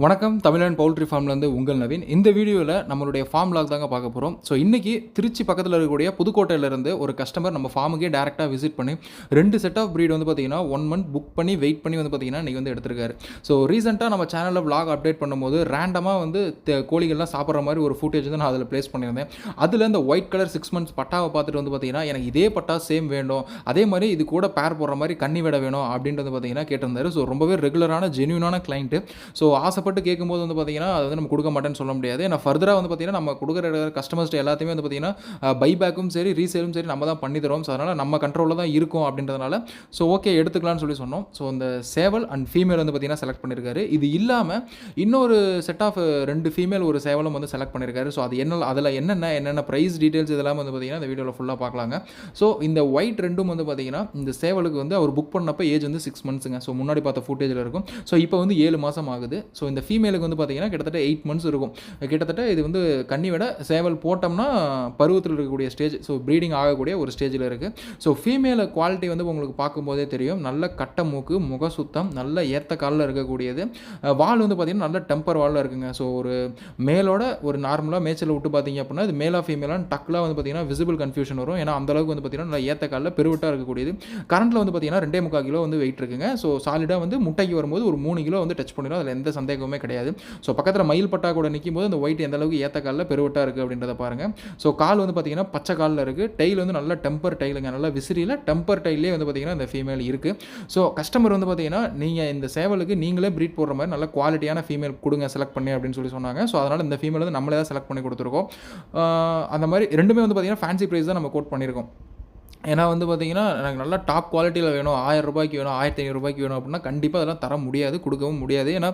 வணக்கம், தமிழன் பவுல்ட்ரி ஃபார்ம்லேருந்து உங்கள் நவீன். இந்த வீடியோவில் நம்மளுடைய ஃபார்ம் லாக் தாங்க பார்க்க போகிறோம். ஸோ இன்றைக்கி திருச்சி பக்கத்தில் இருக்கக்கூடிய புதுக்கோட்டையிலேருந்து ஒரு கஸ்டமர் நம்ம ஃபார்முக்கே டேரெக்டாக விசிட் பண்ணி 2 செட் ஆஃப் ப்ரீட் வந்து பார்த்திங்கன்னா 1 மந்த் புக் பண்ணி வெயிட் பண்ணி வந்து பார்த்திங்கன்னா இன்றைக்கி வந்து எடுத்திருக்காரு. ஸோ ரீசெண்டாக நம்ம சேனலில் vlog அப்டேட் பண்ணும்போது ரேண்டமாக வந்து கோழிகள்லாம் சாப்பிட்ற மாதிரி ஒரு ஃபுட்டேஜ் வந்து நான் அதில் ப்ளேஸ் பண்ணியிருந்தேன். அதில் இந்த ஒயிட் கலர் 6 months பட்டாவை பார்த்துட்டு வந்து பார்த்திங்கன்னா எனக்கு இதே பட்டா சேம் வேணும், அதே மாதிரி இது கூட பேர் போடுற மாதிரி கன்னி விட வேணும் அப்படின்றது பார்த்திங்கன்னா கேட்டிருந்தாரு. ஸோ ரொம்பவே ரெகுலரான ஜென்யூனான கிளைண்ட்டு. ஸோ ஆசைப்பட்டு கேட்கும்போது வந்து பார்த்தீங்கன்னா அது வந்து நம்ம கொடுக்க மாட்டேன்னு சொல்ல முடியாது. ஏன்னா ஃபர்தராக வந்து பார்த்தீங்கன்னா நம்ம கொடுக்குற கஸ்டமர்ஸ்ட்டு எல்லாத்தையுமே வந்து பார்த்தீங்கன்னா பைபேக்கும் சரி ரீசேலும் சரி நம்ம தான் பண்ணி தரோம். ஸோ அதனால் நம்ம கண்ட்ரோலில் தான் இருக்கும் அப்படின்றதுனால ஸோ ஓகே எடுத்துக்கலாம்னு சொன்னோம். ஸோ இந்த சேவல் அண்ட் ஃபீமேல் வந்து பார்த்தீங்கன்னா செலக்ட் பண்ணியிருக்காரு. இது இல்லாமல் இன்னொரு செட் ஆஃப் 2 ஃபீமேல் ஒரு சேவலும் வந்து செலக்ட் பண்ணியிருக்காரு. ஸோ அது அதில் என்னென்ன ப்ரைஸ் டீட்டெயில்ஸ் இதெல்லாம் வந்து பார்த்தீங்கன்னா இந்த வீடியோவில் ஃபுல்லாக பார்க்கலாங்க. ஸோ இந்த ஒயிட் ரெண்டும் வந்து பார்த்தீங்கன்னா இந்த சேவலுக்கு வந்து அவர் புக் பண்ணப்போ ஏஜ் வந்து 6 monthsங்க. ஸோ முன்னாடி பார்த்த ஃபுட்டேஜில் இருக்கும். ஸோ இப்போ வந்து 7 மாதம் ஆகுது. ஸோ இந்த ஃபீமேலுக்கு வந்து பார்த்தீங்கன்னா கிட்டத்தட்ட 8 months இருக்கும். கிட்டத்தட்ட இது வந்து கன்னி விட சேவல் போட்டோம்னா பருவத்தில் இருக்கக்கூடிய ஸ்டேஜ். ஸோ ப்ரீடிங் ஆகக்கூடிய ஒரு ஸ்டேஜில் இருக்குது. ஸோ ஃபீமேல் குவாலிட்டி வந்து உங்களுக்கு பார்க்கும்போதே தெரியும். நல்ல கட்ட மூக்கு, முக சுத்தம், நல்ல ஏற்ற காலில் இருக்கக்கூடியது. வால் வந்து பார்த்தீங்கன்னா நல்ல டெம்பர் வாலில் இருக்குங்க. ஸோ ஒரு மேலோட ஒரு நார்மலாக மேய்ச்சல் விட்டு பார்த்தீங்க அப்படின்னா இது மேலா ஃபீமேலான்னு டக்குலாம் வந்து பார்த்தீங்கன்னா விசிபிள் கன்ஃபியூஷன் வரும். ஏன்னா அந்தளவுக்கு வந்து பார்த்தீங்கன்னா நல்ல ஏற்ற காலில் பெருவிட்டாக இருக்கக்கூடியது. கரண்ட்டில் வந்து பார்த்தீங்கன்னா 2.25 கிலோ வந்து வெயிட் இருக்குங்க. ஸோ சாலிடாக வந்து முட்டைக்கு வரும்போது ஒரு 3 கிலோ வந்து டச் பண்ணிடும். அதில் எந்த சந்தேகமே கிடையாது. ஸோ பக்கத்தில் மயில் பட்டா கூட நிற்கும் போது அந்த ஒயிட் எந்த அளவுக்கு ஏற்ற காலில் பெருவட்டாக இருக்குது அப்படின்றத பாருங்கள். ஸோ கால் வந்து பார்த்தீங்கன்னா பச்சை காலில் இருக்குது. டெய்ல் வந்து நல்ல டெம்பர் டெய்லுங்க. நல்லா விசிறியில் டெம்பர் டெய்லே வந்து பார்த்தீங்கன்னா இந்த ஃபீமேல் இருக்குது. ஸோ கஸ்டமர் வந்து பார்த்தீங்கன்னா நீங்கள் இந்த சேவலுக்கு நீங்களே ப்ரீட் போடுற மாதிரி நல்ல குவாலிட்டியான ஃபீமேல் கொடுங்க செலக்ட் பண்ணி அப்படின்னு சொன்னாங்க. ஸோ அதனால் இந்த ஃபீமேல் வந்து நம்மளே தான் செலக்ட் பண்ணி கொடுத்துருக்கோம். அந்த மாதிரி ரெண்டுமே வந்து பார்த்தீங்கன்னா ஃபேன்சி ப்ரைஸ் தான் நம்ம கோட் பண்ணியிருக்கோம். ஏன்னா வந்து பார்த்தீங்கன்னா எனக்கு நல்லா டாப் குவாலிட்டியில் வேணும், 1000 ரூபாய்க்கு வேணும், 1500 ரூபாய்க்கு வேணும் அப்படின்னா கண்டிப்பாக அதெல்லாம் தர முடியாது, கொடுக்கவும் முடியாது. ஏன்னா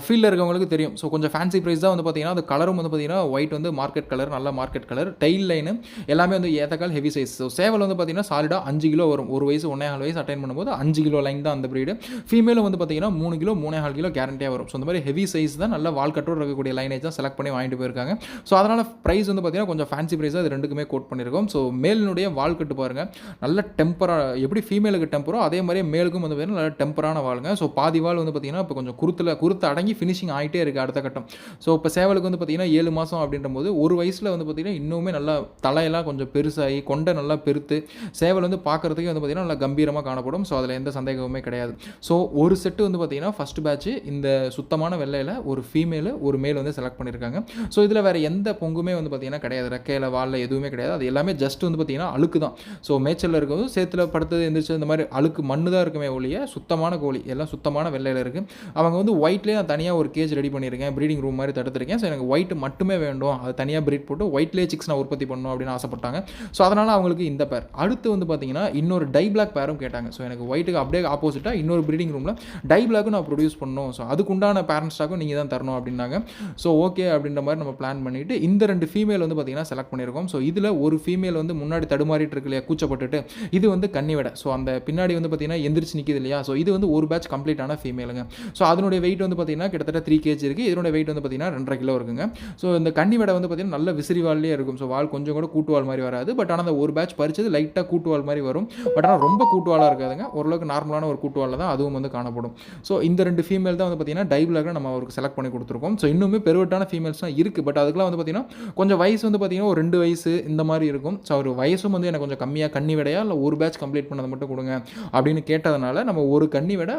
ஃபீல்டில் இருக்கவங்களுக்கு தெரியும். ஸோ கொஞ்சம் ஃபேன்சி ப்ரைஸ் தான் வந்து பார்த்தீங்கன்னா அது கலரும் வந்து பார்த்தீங்கன்னா ஒயிட் வந்து மார்க்கெட் கலர், நல்ல மார்க்கெட் கலர், டெயில் லைனு எல்லாமே வந்து ஏத்தக்கால் ஹெவி சைஸ். ஸோ சேவல் வந்து பார்த்தீங்கன்னா சாலிடாக 5 கிலோ வரும். ஒரு வயசு 1.25 வயசு அட்டைன் பண்ணும்போது 5 கிலோ லைன் தான் அந்த ப்ரீடு. ஃபீமேலும் வந்து பார்த்தீங்கன்னா 3 கிலோ 3.25 கிலோ கேரண்டியாக வரும். ஸோ அந்த மாதிரி ஹெவி சைஸ் தான் நல்ல வால்கட்டோடு இருக்கக்கூடிய லைனேஜ் தான் செலக்ட் பண்ணி வாங்கிட்டு போயிருக்காங்க. ஸோ அதனால் ப்ரைஸ் வந்து பார்த்தீங்கன்னா கொஞ்சம் ஃபேன்சி ப்ரைஸாக அது ரெண்டுக்குமே கோட் பண்ணியிருக்கோம். ஸோ மேலினுடைய வால்கட்டு பாருங்கள், நல்ல டெம்பராக எப்படி ஃபீமேலுக்கு டெம்பரோ அதே மாதிரியே மேலுக்கும் வந்து பார்த்தீங்கன்னா நல்ல டெம்பரான வாளுங்க. ஸோ பாதி வால் வந்து பார்த்தீங்கன்னா இப்போ கொஞ்சம் குருத்து அடங்கி ஃபினிஷிங் ஆகிட்டே இருக்குது அடுத்த கட்டம். ஸோ இப்போ சேவலுக்கு வந்து பார்த்தீங்கன்னா 7 மாதம் அப்படின்ற போது ஒரு வயசில் வந்து பார்த்தீங்கன்னா இன்னுமே நல்லா தலையெல்லாம் கொஞ்சம் பெருசாகி கொண்டை நல்லா பெருத்து சேவல் வந்து பார்க்குறதுக்கே வந்து பார்த்தீங்கன்னா நல்லா கம்பீரமாக காணப்படும். ஸோ அதில் எந்த சந்தேகமுமே கிடையாது. ஸோ ஒரு செட்டு வந்து பார்த்தீங்கன்னா ஃபஸ்ட் பேட்ச் இந்த சுத்தமான வெள்ளையில் ஒரு ஃபீமேலு ஒரு மேல் வந்து செலக்ட் பண்ணியிருக்காங்க. ஸோ இதில் வேறு எந்த பொங்குமே வந்து பார்த்தீங்கன்னா கிடையாது, ரெக்கையில் வாலில் எதுவுமே கிடையாது. அது எல்லாமே ஜஸ்ட் வந்து பார்த்தீங்கன்னா அழுக்கு தான். ஸோ மேய்ச்சலில் இருக்கிறது சேத்துல படுத்தது எந்திரிச்சு இந்த மாதிரி அழுக்கு மண்ணு தான் இருக்குமே ஒழிய சுத்தமான கோழி எல்லாம் சுத்தமான வெள்ளையில் இருக்குது. அவங்க வந்து ஒயிட்லேயே நான் தனியாக ஒரு கேஜ் ரெடி பண்ணியிருக்கேன், ப்ரீடிங் ரூம் மாதிரி தடுத்துருக்கேன். ஸோ எனக்கு ஒயிட் மட்டுமே வேண்டும், அது தனியாக ப்ரீட் போட்டு ஒயிட்லேயே சிக்ஸ் நான் உற்பத்தி பண்ணணும் அப்படின்னு ஆசைப்பட்டாங்க. ஸோ அதனால் அவங்களுக்கு இந்த பேர். அடுத்து வந்து பார்த்தீங்கன்னா இன்னொரு டை பிளாக் பேரும் கேட்டாங்க. ஸோ எனக்கு ஒயிட்டுக்கு அப்படியே ஆப்போசிட்டாக இன்னொரு ப்ரீடிங் ரூமில் டை பிளாக்கும் நான் ப்ரொடியூஸ் பண்ணணும், ஸோ அதுக்குண்டான பேரண்ட் ஸ்டாக்கும் நீங்கள் தான் தரணும் அப்படின்னாங்க. ஸோ ஓகே அப்படின்ற மாதிரி நம்ம பிளான் பண்ணிவிட்டு இந்த 2 ஃபீமேல் வந்து பார்த்தீங்கன்னா செலக்ட் பண்ணியிருக்கோம். ஸோ இதில் ஒரு ஃபீமேல் வந்து முன்னாடி தடுமாறிட்டு இருக்கு இல்லையா, கூச்சப்பட்டுட்டு, இது வந்து கன்னி விட. ஸோ அந்த பின்னாடி வந்து பார்த்தீங்கன்னா எந்திரிச்சு நிற்கிது இல்லையா, ஸோ இது வந்து ஒரு பேட்ச் கம்ப்ளீட்டான ஃபீமேலுங்க. ஸோ அதனுடைய வெயிட் வந்து பார்த்தீங்கன்னா கிட்டத்தட்ட 3 kg இருக்குது. இதனுடைய வெயிட் வந்து பார்த்தீங்கன்னா 2.5 கிலோ இருக்குங்க. ஸோ இந்த கன்னி விட வந்து பார்த்தீங்கன்னா நல்ல விசிறி வால்லேயே இருக்கும். ஸோ வால் கொஞ்சம் கூட கூட்டுவால் மாதிரி வராது. பட் ஆனால் அந்த ஒரு பேட்ச் பறிச்சது லைட்டாக கூட்டுவால் மாதிரி வரும். பட் ஆனால் ரொம்ப கூட்டுவாலாக இருக்காதுங்க, ஓரளவுக்கு நார்மலான ஒரு கூட்டுவாலில் தான் அதுவும் வந்து காணப்படும். ஸோ இந்த 2 ஃபீமேல் தான் வந்து பார்த்தீங்கன்னா டை பிளாக்ல நம்ம அவருக்கு செலக்ட் பண்ணி கொடுத்துருக்கோம். ஸோ இன்னுமே பெருவட்டான ஃபீமேல்ஸ்லாம் இருக்குது. பட் அதுக்கெலாம் வந்து பார்த்தீங்கன்னா கொஞ்சம் வயசு வந்து பார்த்தீங்கன்னா ஒரு 2 வயசு இந்த மாதிரி இருக்கும். ஸோ ஒரு வயசும் வந்து எனக்கு கொஞ்சம் கம்மியாக கன்னி விடையா இல்லை ஒரு பேட்ச் கம்ப்ளீட் பண்ணதை மட்டும் கொடுங்க அப்படின்னு கேட்டதுனால நம்ம ஒரு கன்னி விட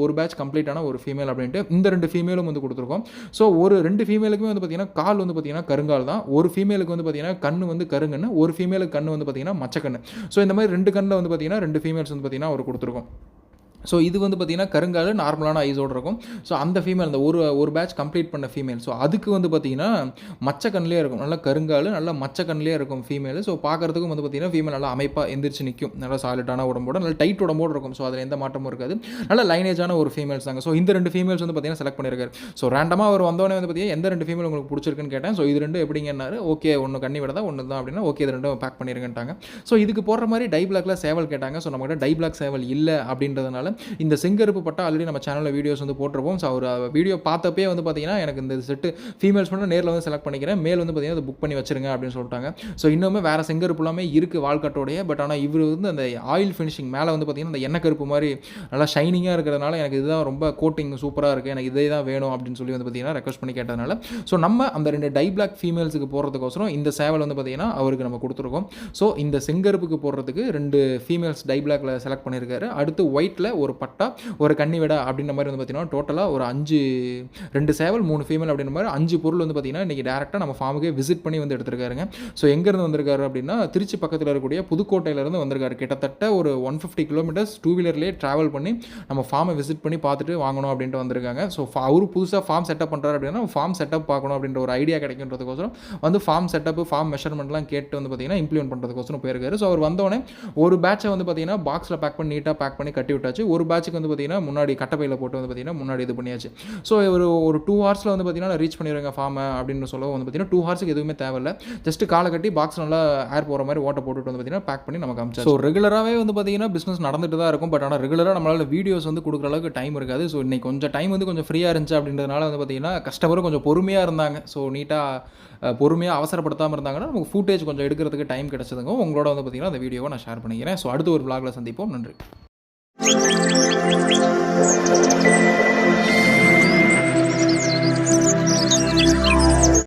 ஒரு பேட்ச் கம்ப்ளீட்டான ஒரு ஃபீமேல் அப்படின்ட்டு இந்த 2 ஃபீமேலும் வந்து கொடுத்துருக்கோம். ஸோ ஒரு 2 ஃபீமேலுக்குமே வந்து பார்த்தீங்கன்னா கால் வந்து பார்த்தீங்கன்னா கருங்கால் தான். ஒரு ஃபீமேலுக்கு வந்து பார்த்தீங்கன்னா கண்ணு வந்து கருங்கன்னு, ஒரு ஃபீமேலுக்கு கண்ணு வந்து பார்த்தீங்கன்னா மச்சக்கண்ணு. ஸோ இந்த மாதிரி 2 கண்ணில் வந்து பார்த்தீங்கன்னா 2 ஃபீமேல்ஸ் வந்து பார்த்தீங்கன்னா அவர் கொடுத்துருக்கோம். ஸோ இது வந்து பார்த்தீங்கன்னா கருங்கால் நார்மலான ஐஸோடு இருக்கும். ஸோ அந்த ஃபீமேல் அந்த ஒரு பேட்ச் கம்ப்ளீட் பண்ண ஃபீமேல். ஸோ அதுக்கு வந்து பார்த்தீங்கன்னா மச்சக்கண்ணிலே இருக்கும், நல்லா கருங்கால் நல்லா மச்சக்கண்ணிலே இருக்கும் ஃபீமேல். ஸோ பார்க்குறதுக்கும் வந்து பார்த்தீங்கன்னா ஃபீமேல் நல்லா அமைப்பாக எந்திரிச்சு நிற்கும், நல்லா சாலிட்டான உடம்போட நல்ல டைட் உடம்போடு இருக்கும். ஸோ அதில் எந்த மாற்றமும் இருக்காது, நல்ல லைனேஜான ஒரு ஃபீமேல்ஸ் தாங்க. ஸோ இந்த 2 ஃபீமேல்ஸ் வந்து பார்த்தீங்கன்னா செலக்ட் பண்ணியிருக்காரு. ஸோ ரேண்டமாக அவர் வந்தோடனே வந்து பார்த்தீங்கன்னா எந்த 2 ஃபீமேல் உங்களுக்கு பிடிச்சிருக்குன்னு கேட்டேன். ஸோ இது 2 எப்படிங்கன்னாரு. ஓகே ஒன்று கன்னி விட தான் ஒன்று தான் அப்படின்னா ஓகே இது 2 பேக் பண்ணியிருக்கேன்ட்டாங்க. ஸோ இதுக்கு போடுற மாதிரி டை பிளாக்ல சேவல் கேட்டாங்க. ஸோ நம்மகிட்ட டை பிளாக் சேவல் இல்லை அப்படின்றதுனால இந்த செங்கருப்பு பட்டா ஆல்ரெடி நம்ம சேனலில் வீடியோஸ் வந்து போட்டிருப்போம். ஸோ அவர் வீடியோ பார்த்தப்பே வந்து பார்த்தீங்கன்னா எனக்கு இந்த செட்டு ஃபீமேல்ஸ் மட்டும் நேரில் வந்து செலக்ட் பண்ணிக்கிறேன், மேல் வந்து பார்த்தீங்கன்னா அதை புக் பண்ணி வச்சிருங்க அப்படின்னு சொல்லிட்டாங்க. ஸோ இன்னுமே வேறு செங்கருப்புலாமே இருக்குது வால்கட்டோடைய. பட் ஆனால் இவர் வந்து அந்த ஆயில் ஃபினிஷிங் மேலே வந்து பார்த்தீங்கன்னா அந்த எண்ணெய் கருப்பு மாதிரி நல்லா ஷைனிங்காக இருக்கிறதுனால எனக்கு இதுதான் ரொம்ப கோட்டிங் சூப்பராக இருக்குது, எனக்கு இதே தான் வேணும் அப்படின்னு சொல்லி வந்து பார்த்தீங்கன்னா ரெக்வஸ்ட் பண்ணி கேட்டதுனால ஸோ நம்ம அந்த 2 டை பிளாக் ஃபீமேல்ஸுக்கு போடுறதுக்கோசரம் இந்த சேவல் வந்து பார்த்தீங்கன்னா அவருக்கு நம்ம கொடுத்துருக்கோம். ஸோ இந்த செங்கருப்புக்கு போடுறதுக்கு 2 ஃபீமேல்ஸ் டை பிளாக்ல செலக்ட் பண்ணியிருக்காரு. அடுத்து ஒயிட்டில் ஒரு பட்டா ஒரு கன்னி விடா அப்படின்ற மாதிரி வந்து பார்த்தீங்கன்னா டோட்டலாக ஒரு 2 சேவல் 3 ஃபீமேல் அப்படின்ற மாதிரி 5 பொருள் வந்து பார்த்தீங்கன்னா இன்றைக்கி டேரெக்டாக நம்ம ஃபார்முக்கே விசிட் பண்ணி வந்து எடுத்திருக்காருங்க. ஸோ எங்கேருந்து வந்திருக்காரு அப்படின்னா திருச்சி பக்கத்தில் இருக்கக்கூடிய புதுக்கோட்டையிலேருந்து வந்திருக்காரு. கிட்டத்தட்ட ஒரு 150 கிலோமீட்டர்ஸ் 2 வீலர்லேயே ட்ராவல் பண்ணி நம்ம ஃபார்மை விசிட் பண்ணி பார்த்துட்டு வாங்கணும் அப்படின்ட்டு வந்திருக்காங்க. ஸோ அவரு புதுசாக ஃபார்ம் செட்டப் பண்ணுறாரு அப்படின்னா ஃபார்ம் செட்டப் பார்க்கணும் அப்படின்ற ஒரு ஐடியா கிடைக்கின்றதுக்கோசரம் வந்து ஃபார்ம் செட்டப் ஃபார்ம் மெஷர்மெண்ட்லாம் கேட்டு வந்து பார்த்தீங்கன்னா இம்ப்ளிமெண்ட் பண்ணுறதுக்கோசரம் போயிருக்காரு. ஸோ அவர் வந்தோடனே ஒரு பேட்சை வந்து பார்த்தீங்கன்னா பாக்ஸில் பேக் பண்ணி நீட்டாக பேக் பண்ணி கட்டி விட்டாச்சு. ஒரு பேட்சுக்கு வந்து பார்த்தீங்கன்னா முன்னாடி கட்டப்பையில் போட்டு வந்து பார்த்தீங்கன்னா முன்னாடி இது பண்ணியாச்சு. ஸோ ஒரு 2 ஹவர்ஸில் வந்து பார்த்தீங்கன்னா ரீச் பண்ணிடுங்க ஃபார்மை அப்படின்னு சொல்ல வந்து பார்த்தீங்கன்னா 2 ஹவர்ஸுக்கு எதுவுமே தேவையில்லை. ஜஸ்ட் காலை கட்டி பாக்ஸ் நல்லா ஏர் போகிற மாதிரி ஓட்ட போட்டுட்டு வந்து பார்த்தீங்கன்னா பேக் பண்ணி நமக்கு அமிச்சாச்சு. ஸோ ரெகுலராகவே வந்து பார்த்தீங்கன்னா பிஸ்னஸ் நடந்துட்டு தான் இருக்கும். பட் ஆனால் ரெகுலராக நம்மளால் வீடியோஸ் வந்து கொடுக்குற அளவுக்கு டைம் இருக்காது. ஸோ இன்னைக்கு கொஞ்சம் டைம் வந்து கொஞ்சம் ஃப்ரீயாக இருந்துச்சு அப்படின்றதுனால வந்து பார்த்தீங்கன்னா கஸ்டமரும் கொஞ்சம் பொறுமையாக இருந்தாங்க. ஸோ நீட்டாக பொறுமையாக அவசரப்படுத்தாமல் இருந்தாங்கன்னா நமக்கு ஃபுட்டேஜ் கொஞ்சம் எடுக்கிறதுக்கு டைம் கிடச்சதுங்க. உங்களோட வந்து பார்த்தீங்கன்னா அந்த வீடியோவை நான் ஷேர் பண்ணிக்கிறேன். ஸோ அடுத்த ஒரு vlogல சந்திப்போம். நன்றி.